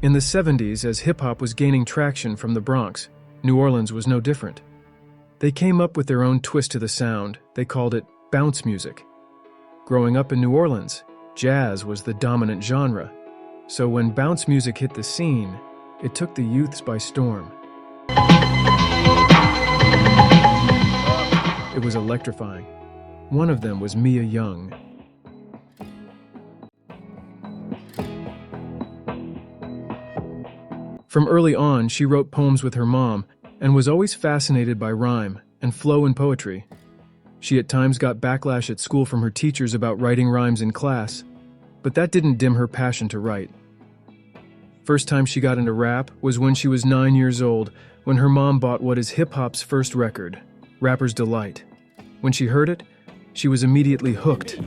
In the 70s, as hip-hop was gaining traction from the Bronx, New Orleans was no different. They came up with their own twist to the sound. They called it bounce music. Growing up in New Orleans, jazz was the dominant genre. So when bounce music hit the scene, it took the youths by storm. It was electrifying. One of them was Mia Young. From early on, she wrote poems with her mom and was always fascinated by rhyme and flow in poetry. She at times got backlash at school from her teachers about writing rhymes in class, but that didn't dim her passion to write. First time she got into rap was when she was 9 years old, when her mom bought what is hip-hop's first record, Rapper's Delight. When she heard it, she was immediately hooked.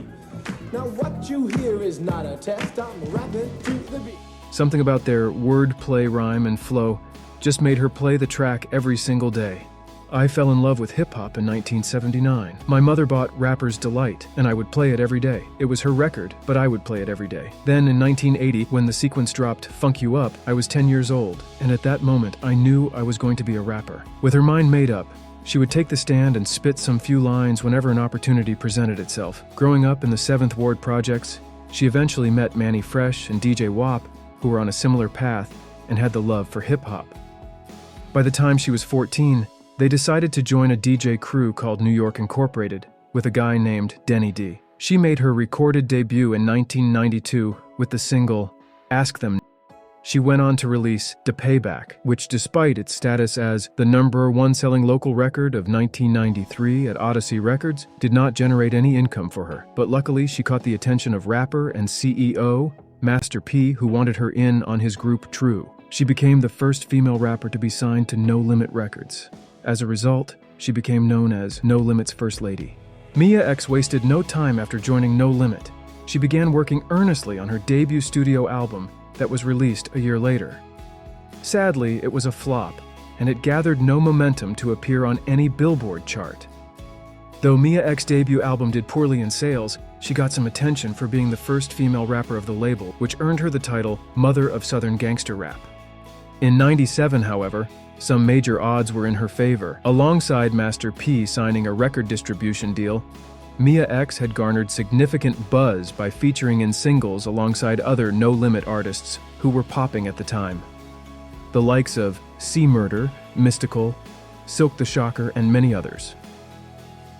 Now what you hear is not a test, I'm rapping to the beat. Something about their wordplay, rhyme, and flow just made her play the track every single day. I fell in love with hip-hop in 1979. My mother bought Rapper's Delight, and I would play it every day. It was her record, but I would play it every day. Then in 1980, when the sequence dropped Funk You Up, I was 10 years old, and at that moment, I knew I was going to be a rapper. With her mind made up, she would take the stand and spit some few lines whenever an opportunity presented itself. Growing up in the 7th Ward projects, she eventually met Manny Fresh and DJ Wop, who were on a similar path and had the love for hip-hop. By the time she was 14, they decided to join a DJ crew called New York Incorporated with a guy named Denny D. She made her recorded debut in 1992 with the single Ask Them. She went on to release Da Payback, which despite its status as the #1 selling local record of 1993 at Odyssey Records, did not generate any income for her. But luckily, she caught the attention of rapper and CEO Master P, who wanted her in on his group True. She became the first female rapper to be signed to No Limit Records. As a result, she became known as No Limit's First Lady. Mia X wasted no time after joining No Limit. She began working earnestly on her debut studio album that was released a year later. Sadly, it was a flop, and it gathered no momentum to appear on any Billboard chart. Though Mia X's debut album did poorly in sales, she got some attention for being the first female rapper of the label, which earned her the title Mother of Southern Gangster Rap. In '97, however, some major odds were in her favor. Alongside Master P signing a record distribution deal, Mia X had garnered significant buzz by featuring in singles alongside other No Limit artists who were popping at the time. The likes of C Murder, Mystical, Silk the Shocker, and many others.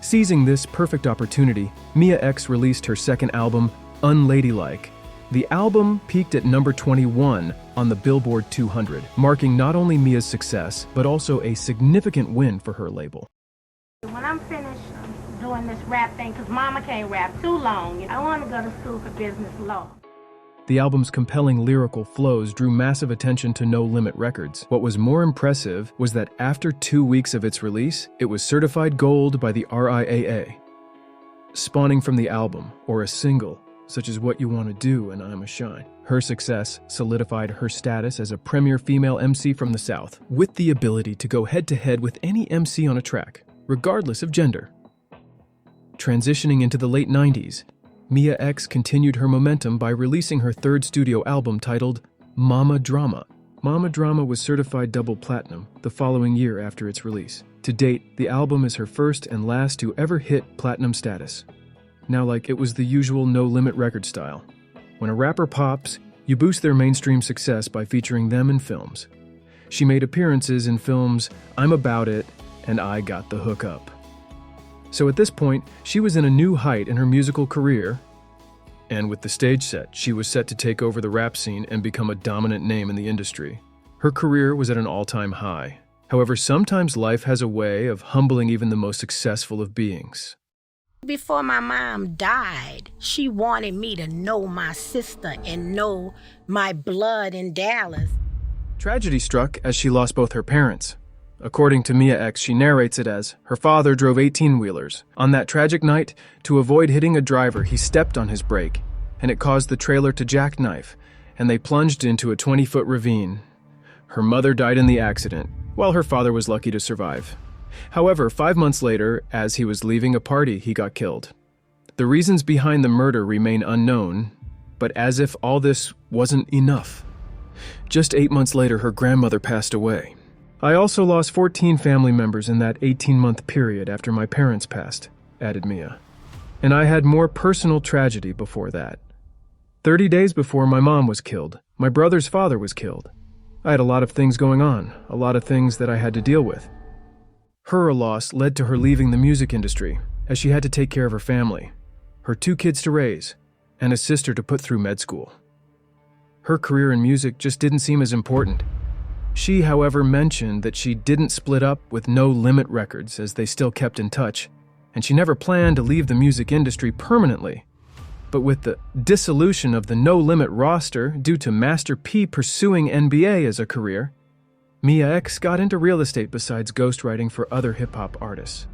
Seizing this perfect opportunity, Mia X released her second album, Unladylike. The album peaked at number 21 on the Billboard 200, marking not only Mia's success, but also a significant win for her label. When I'm finished doing this rap thing, because Mama can't rap too long, I want to go to school for business law. The album's compelling lyrical flows drew massive attention to No Limit Records. What was more impressive was that after 2 weeks of its release, it was certified gold by the RIAA. Spawning from the album, or a single, such as What You Want to Do and I'm a Shine, her success solidified her status as a premier female MC from the South, with the ability to go head-to-head with any MC on a track, regardless of gender. Transitioning into the late 90s, Mia X continued her momentum by releasing her third studio album titled Mama Drama. Mama Drama was certified double platinum the following year after its release. To date, the album is her first and last to ever hit platinum status. Now, like it was the usual No Limit record style. When a rapper pops, you boost their mainstream success by featuring them in films. She made appearances in films I'm About It and I Got the Hook Up. So at this point, she was in a new height in her musical career, and with the stage set, she was set to take over the rap scene and become a dominant name in the industry. Her career was at an all-time high. However, sometimes life has a way of humbling even the most successful of beings. Before my mom died, she wanted me to know my sister and know my blood in Dallas. Tragedy struck as she lost both her parents. According to Mia X, she narrates it as, her father drove 18-wheelers. On that tragic night, to avoid hitting a driver, he stepped on his brake, and it caused the trailer to jackknife, and they plunged into a 20-foot ravine. Her mother died in the accident, while her father was lucky to survive. However, 5 months later, as he was leaving a party, he got killed. The reasons behind the murder remain unknown, but as if all this wasn't enough, Just 8 months later, her grandmother passed away. I also lost 14 family members in that 18-month period after my parents passed, added Mia. And I had more personal tragedy before that. 30 days before my mom was killed, my brother's father was killed. I had a lot of things going on, a lot of things that I had to deal with. Her loss led to her leaving the music industry, as she had to take care of her family, her 2 kids to raise, and a sister to put through med school. Her career in music just didn't seem as important. She, however, mentioned that she didn't split up with No Limit Records, as they still kept in touch, and she never planned to leave the music industry permanently. But with the dissolution of the No Limit roster due to Master P pursuing NBA as a career, Mia X got into real estate besides ghostwriting for other hip-hop artists.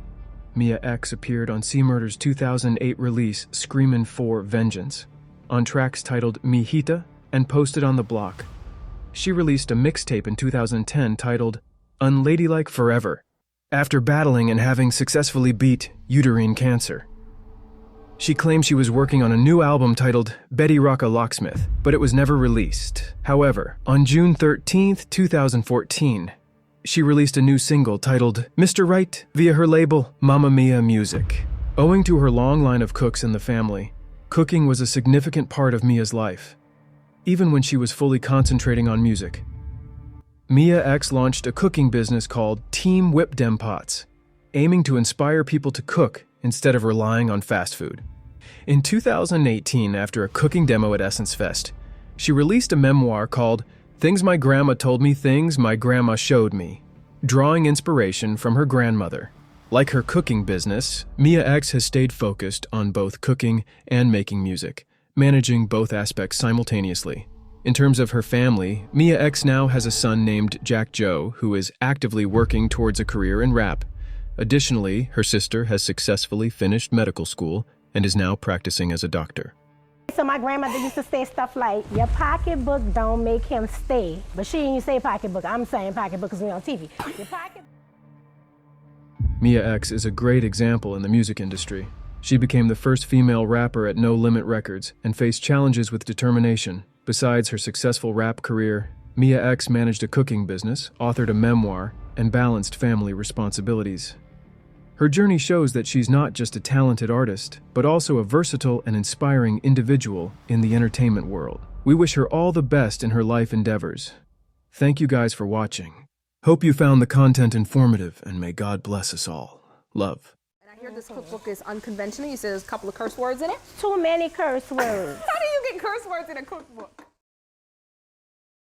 Mia X appeared on C Murder's 2008 release Screamin' for Vengeance, on tracks titled Mijita and Posted on the Block. She released a mixtape in 2010 titled Unladylike Forever, after battling and having successfully beat uterine cancer. She claimed she was working on a new album titled Betty Rock a Locksmith, but it was never released. However, on June 13, 2014, she released a new single titled Mr. Right via her label Mamma Mia Music. Owing to her long line of cooks in the family, cooking was a significant part of Mia's life, even when she was fully concentrating on music. Mia X launched a cooking business called Team Whip Dem Pots, aiming to inspire people to cook instead of relying on fast food. In 2018, after a cooking demo at Essence Fest, she released a memoir called Things My Grandma Told Me, Things My Grandma Showed Me, drawing inspiration from her grandmother. Like her cooking business, Mia X has stayed focused on both cooking and making music, managing both aspects simultaneously. In terms of her family, Mia X now has a son named Jack Joe, who is actively working towards a career in rap. Additionally, her sister has successfully finished medical school and is now practicing as a doctor. So my grandmother used to say stuff like, your pocketbook don't make him stay. But she didn't say pocketbook. I'm saying pocketbook because we're on TV. Your pocket. Mia X is a great example in the music industry. She became the first female rapper at No Limit Records and faced challenges with determination. Besides her successful rap career, Mia X managed a cooking business, authored a memoir, and balanced family responsibilities. Her journey shows that she's not just a talented artist, but also a versatile and inspiring individual in the entertainment world. We wish her all the best in her life endeavors. Thank you guys for watching. Hope you found the content informative, and may God bless us all. Love. And I hear this cookbook is unconventional. You said there's a couple of curse words in it? Too many curse words. How do you get curse words in a cookbook?